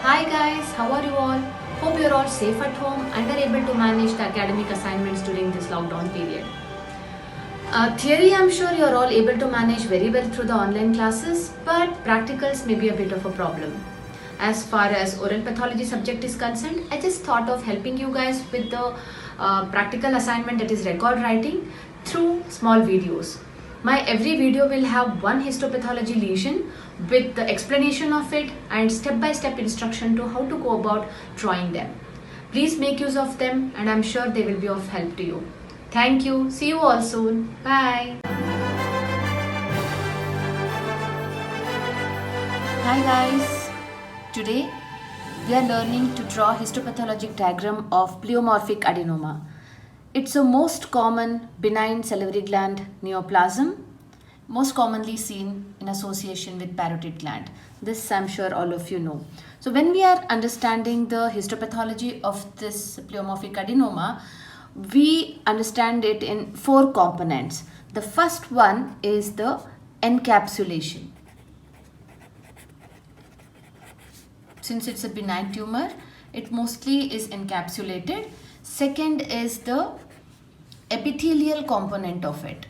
Hi guys, how are you all? Hope you're all safe at home and are able to manage the academic assignments during this lockdown period. Theory, I'm sure you're all able to manage very well through the online classes, but practicals may be a bit of a problem. As far as oral pathology subject is concerned, I just thought of helping you guys with the practical assignment, that is record writing, through small videos. My every video will have one histopathology lesion with the explanation of it and step-by-step instruction to how to go about drawing them. Please make use of them and I'm sure they will be of help to you. Thank you. See you all soon. Bye. Hi guys. Today we are learning to draw histopathologic diagram of pleomorphic adenoma. It's a most common benign salivary gland neoplasm, most commonly seen in association with parotid gland. This I'm sure all of you know. So when we are understanding the histopathology of this pleomorphic adenoma, we understand it in four components. The first one is the encapsulation. Since it's a benign tumor, it mostly is encapsulated. Second is the epithelial component of it.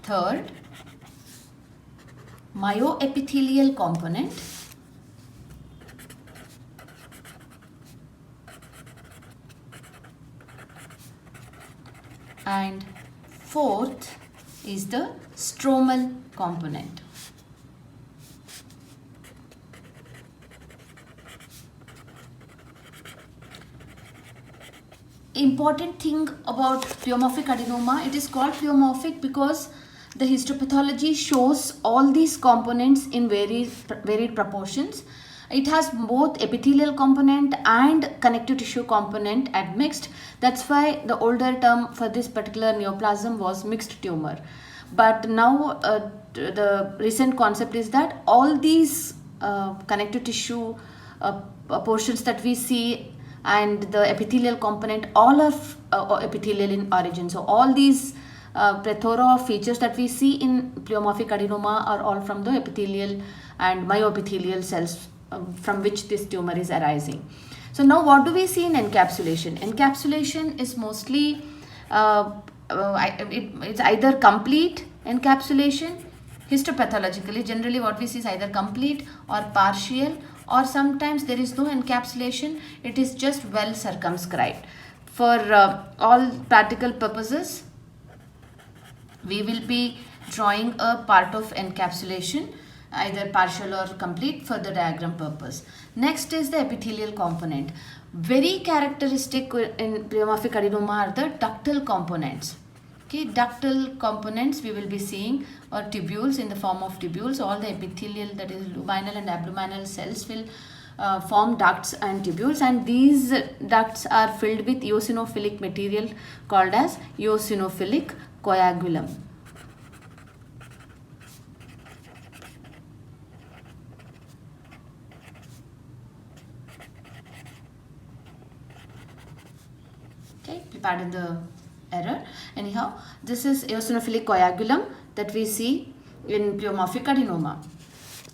Third, myoepithelial component. And fourth is the stromal component. Important thing about pleomorphic adenoma, it is called pleomorphic because the histopathology shows all these components in varied proportions. It has both epithelial component and connective tissue component admixed. That's why the older term for this particular neoplasm was mixed tumor. But now the recent concept is that all these connective tissue portions that we see and the epithelial component, all are epithelial in origin. So all these plethora of features that we see in pleomorphic adenoma are all from the epithelial and myoepithelial cells from which this tumor is arising. So now what do we see in encapsulation? Encapsulation is mostly it's either complete encapsulation. Histopathologically, generally what we see is either complete or partial, or sometimes there is no encapsulation, it is just well circumscribed. For all practical purposes, we will be drawing a part of encapsulation, either partial or complete, for the diagram purpose. Next is the epithelial component. Very characteristic in pleomorphic adenoma are the ductal components. Okay, ductal components we will be seeing, or tubules in the form of tubules. All the epithelial, that is luminal and abluminal cells, will form ducts and tubules, and these ducts are filled with eosinophilic material called as eosinophilic coagulum. Okay, pardon the error. Anyhow, this is eosinophilic coagulum that we see in pleomorphic adenoma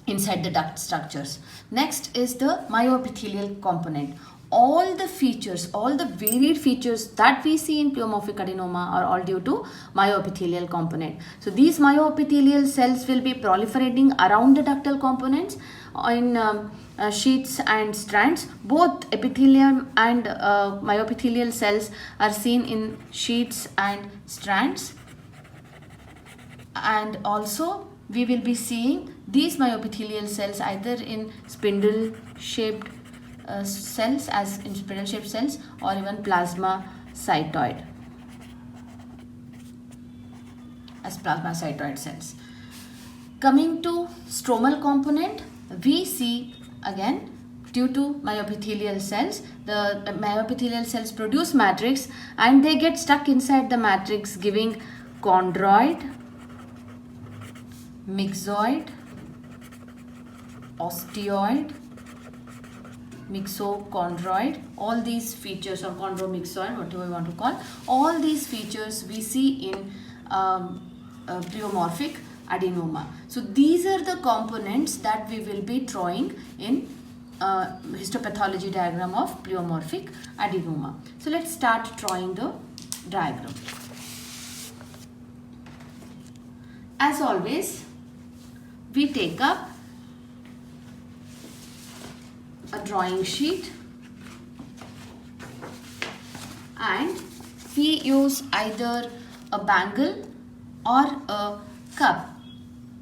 inside the duct structures. Next is the myoepithelial component. All the features, all the varied features that we see in pleomorphic adenoma are all due to myoepithelial component. So these myoepithelial cells will be proliferating around the ductal components in sheets and strands. Both epithelium and myoepithelial cells are seen in sheets and strands. And also we will be seeing these myoepithelial cells either in spindle shaped cells, as in spindle shaped cells, or even plasma cytoid, as plasmacytoid cells. Coming to stromal component, we see again, due to myoepithelial cells, the myoepithelial cells produce matrix and they get stuck inside the matrix, giving chondroid, myxoid, osteoid, myxochondroid. All these features, or chondromyxoid, whatever you want to call, all these features we see in pleomorphic adenoma. So these are the components that we will be drawing in histopathology diagram of pleomorphic adenoma. So let's start drawing the diagram. As always, we take up a drawing sheet and we use either a bangle or a cup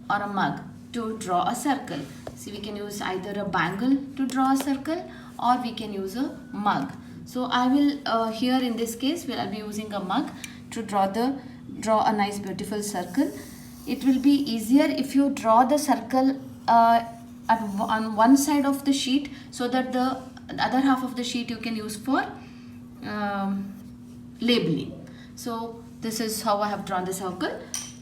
or a mug to draw a circle. See, we can use either a bangle to draw a circle or we can use a mug. So I will here in this case I'll be using a mug to draw a nice beautiful circle. It will be easier if you draw the circle on one side of the sheet, so that the other half of the sheet you can use for labeling. So this is how I have drawn the circle.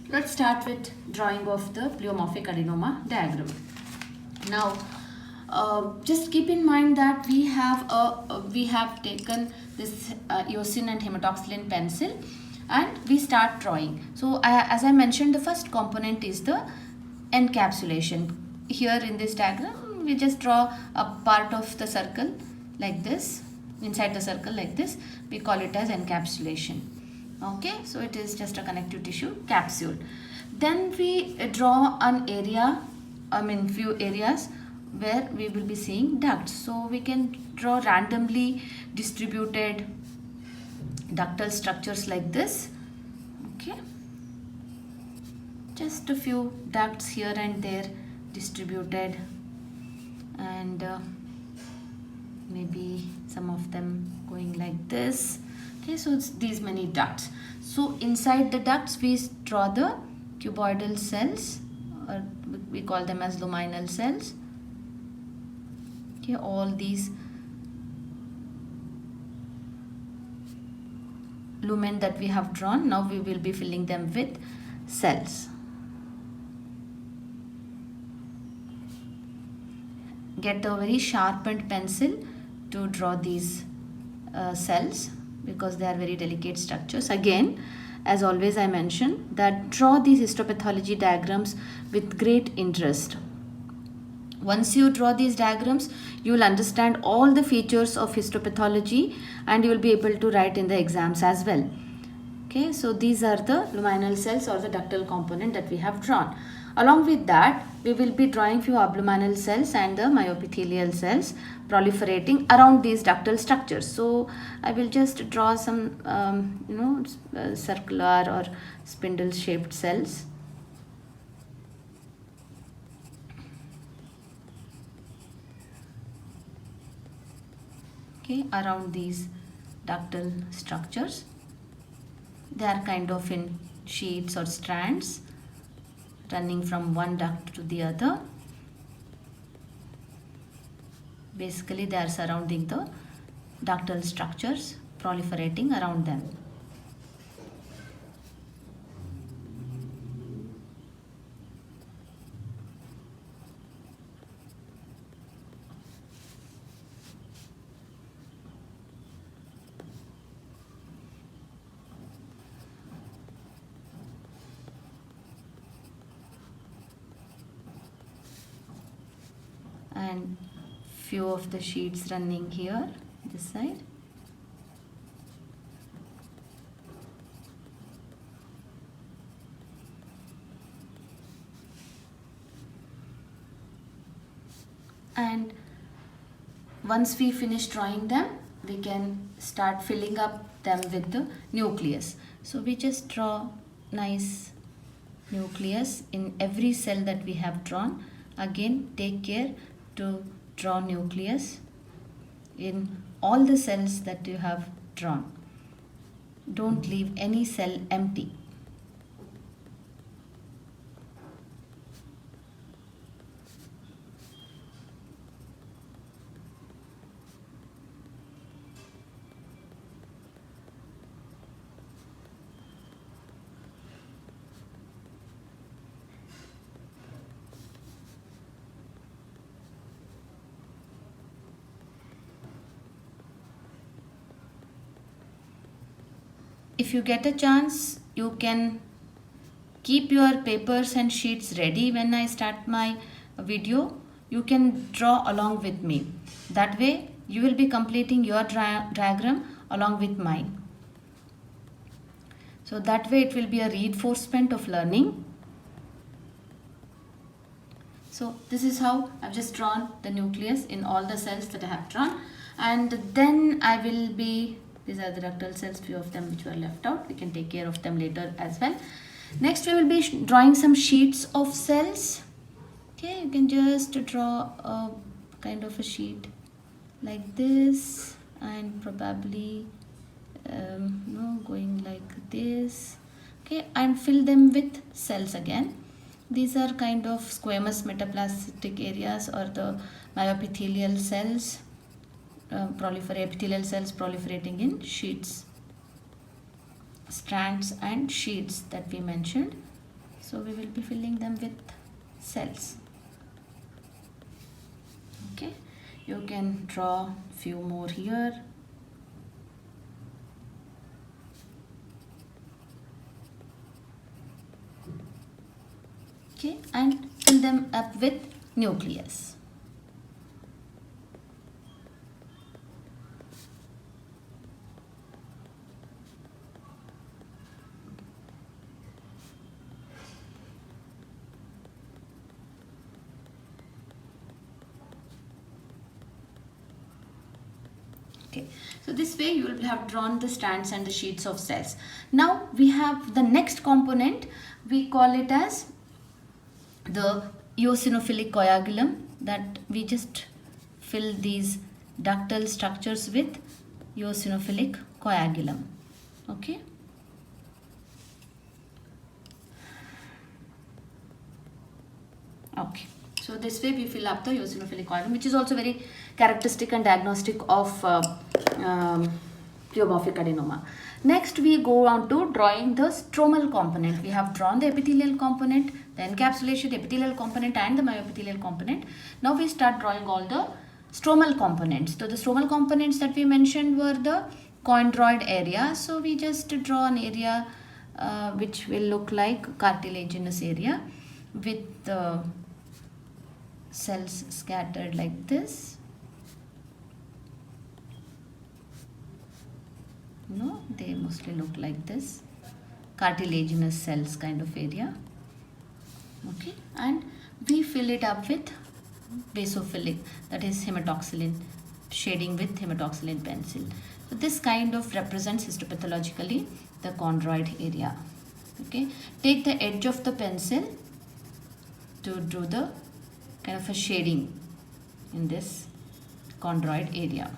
Let's start with drawing of the pleomorphic adenoma diagram. Now just keep in mind that we have taken this eosin and hematoxylin pencil and we start drawing. So as I mentioned, the first component is the encapsulation. Here in this diagram we just draw a part of the circle like this, inside the circle like this. We call it as encapsulation. Okay, so it is just a connective tissue capsule. Then we draw an area, few areas where we will be seeing ducts. So we can draw randomly distributed ductal structures like this. Okay, just a few ducts here and there distributed, and maybe some of them going like this. Okay, so it's these many ducts. So inside the ducts we draw the cuboidal cells, or we call them as luminal cells. Okay, all these lumen that we have drawn, now we will be filling them with cells. Get a very sharpened pencil to draw these cells, because they are very delicate structures. Again, as always I mention that draw these histopathology diagrams with great interest. Once you draw these diagrams, you will understand all the features of histopathology and you will be able to write in the exams as well. Okay, so these are the luminal cells or the ductal component that we have drawn. Along with that, we will be drawing few abluminal cells and the myoepithelial cells proliferating around these ductal structures. So I will just draw some circular or spindle shaped cells. Okay, around these ductal structures. They are kind of in sheets or strands running from one duct to the other. Basically, they are surrounding the ductal structures, proliferating around them. And few of the sheets running here this side. And once we finish drawing them, we can start filling up them with the nucleus. So we just draw nice nucleus in every cell that we have drawn. Again, take care to draw nucleus in all the cells that you have drawn. Don't leave any cell empty. If you get a chance, you can keep your papers and sheets ready when I start my video. You can draw along with me. That way you will be completing your diagram along with mine. So that way it will be a reinforcement of learning. So this is how I've just drawn the nucleus in all the cells that I have drawn, and then I will be, these are the ductal cells, few of them which were left out, we can take care of them later as well. Next we will be drawing some sheets of cells. Okay, you can just draw a kind of a sheet like this, and probably going like this. Okay, and fill them with cells again. These are kind of squamous metaplastic areas, or the myoepithelial cells, epithelial cells proliferating in sheets, strands and sheets that we mentioned. So we will be filling them with cells. Okay, you can draw few more here. Okay, and fill them up with nucleus. Okay, so this way you will have drawn the strands and the sheets of cells. Now we have the next component, we call it as the eosinophilic coagulum, that we just fill these ductal structures with eosinophilic coagulum. Okay. Okay. So this way we fill up the eosinophilic coagulum, which is also very characteristic and diagnostic of pleomorphic adenoma. Next we go on to drawing the stromal component. We have drawn the epithelial component, the encapsulation, epithelial component and the myoepithelial component. Now we start drawing all the stromal components. So the stromal components that we mentioned were the chondroid area. So we just draw an area which will look like cartilaginous area with the cells scattered like this. No, they mostly look like this, cartilaginous cells kind of area. Okay, and we fill it up with basophilic, that is hematoxylin, shading with hematoxylin pencil. So this kind of represents histopathologically the chondroid area. Okay, take the edge of the pencil to do the kind of a shading in this chondroid area.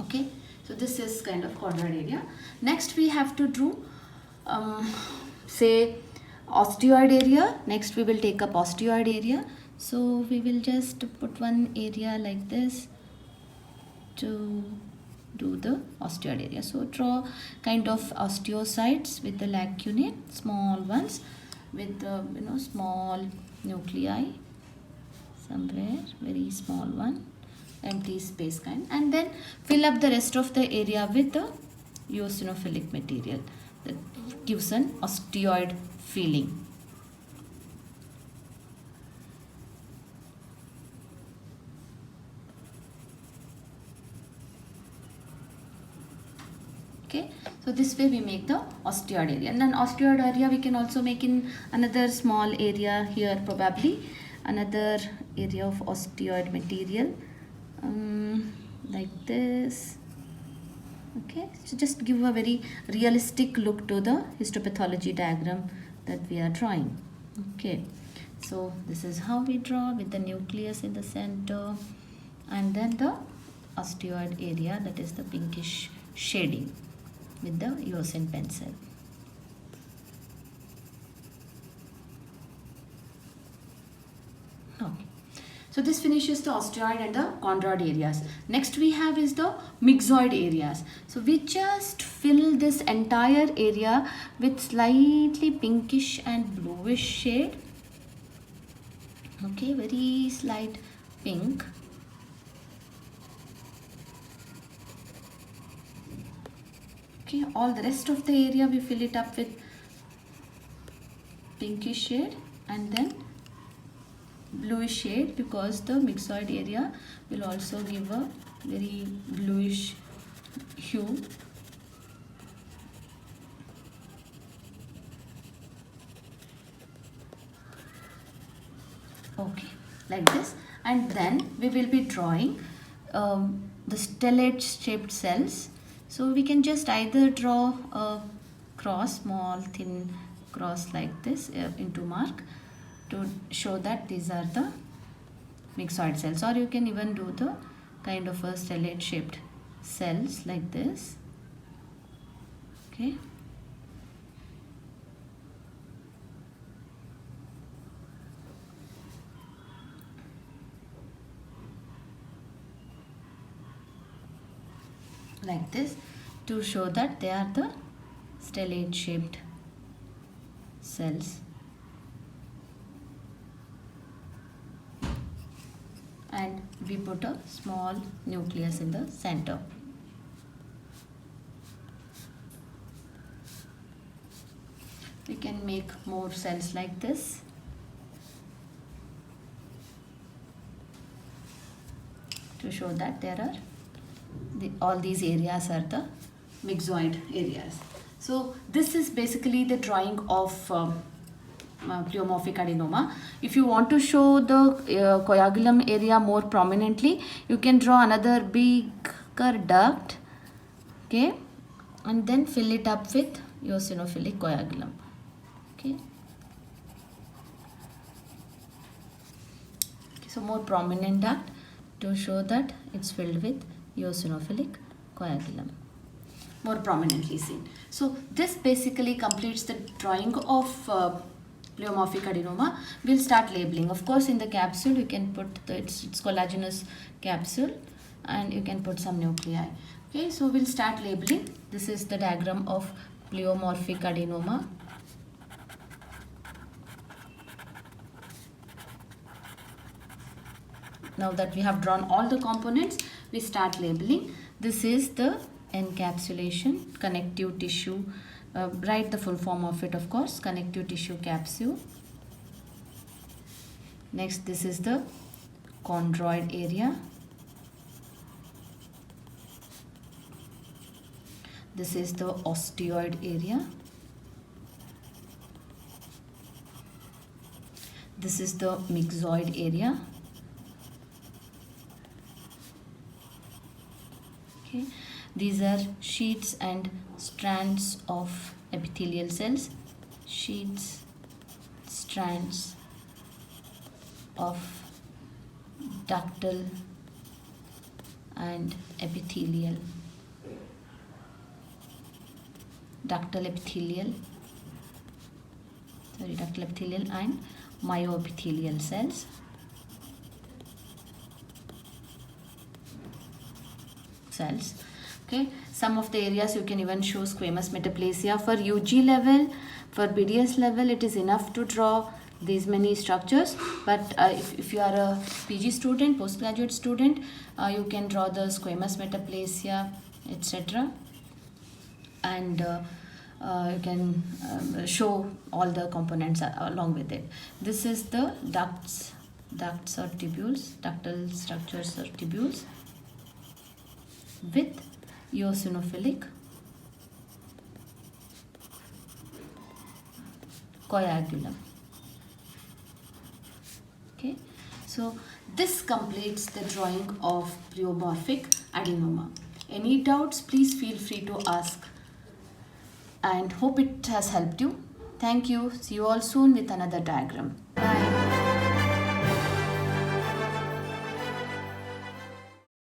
Okay, so this is kind of chondroid area. Next we have to do say osteoid area. Next we will take up osteoid area. So we will just put one area like this to do the osteoid area. So draw kind of osteocytes with the lacunae, small ones, with the small nuclei somewhere, very small one, empty space kind, and then fill up the rest of the area with the eosinophilic material that gives an osteoid feeling. Okay, so this way we make the osteoid area, and then osteoid area we can also make in another small area here, probably another area of osteoid material like this. Okay, so just give a very realistic look to the histopathology diagram that we are drawing. Okay, so this is how we draw, with the nucleus in the center and then the osteoid area, that is the pinkish shading with the eosin pencil. Okay. So this finishes the osteoid and the chondroid areas. Next we have is the myxoid areas. So we just fill this entire area with slightly pinkish and bluish shade. Okay, very slight pink. Okay, all the rest of the area we fill it up with pinkish shade and then bluish shade, because the myxoid area will also give a very bluish hue. Okay, like this. And then we will be drawing the stellate shaped cells. So we can just either draw a cross, small thin cross like this into mark to show that these are the myxoid cells, or you can even do the kind of a stellate shaped cells like this. Okay. Like this, to show that they are the stellate shaped cells. And we put a small nucleus in the center. We can make more cells like this. To show that there are all these areas are the myxoid areas. So this is basically the drawing of pleomorphic adenoma. If you want to show the coagulum area more prominently, you can draw another bigger duct, okay, and then fill it up with eosinophilic coagulum. Okay. So more prominent duct to show that it's filled with eosinophilic coagulum, more prominently seen. So this basically completes the drawing of pleomorphic adenoma. We'll start labeling. Of course, in the capsule you can put it's collagenous capsule, and you can put some nuclei. Okay, so we'll start labeling. This is the diagram of pleomorphic adenoma. Now that we have drawn all the components, we start labeling. This is the encapsulation, connective tissue. Write the full form of it, of course, connective tissue capsule. Next, this is the chondroid area. This is the osteoid area. This is the myxoid area. Okay. These are sheets and strands of epithelial cells. Sheets, strands of ductal and epithelial. Ductal epithelial and myoepithelial cells. Okay, some of the areas you can even show squamous metaplasia. For UG level, for BDS level, it is enough to draw these many structures, but if you are a PG student, postgraduate student, you can draw the squamous metaplasia, etc., and you can show all the components along with it. This is the ducts or tubules, ductal structures or tubules with eosinophilic coagulum. Okay, so this completes the drawing of pleomorphic adenoma. Any doubts, please feel free to ask, and hope it has helped you. Thank you. See you all soon with another diagram. Bye.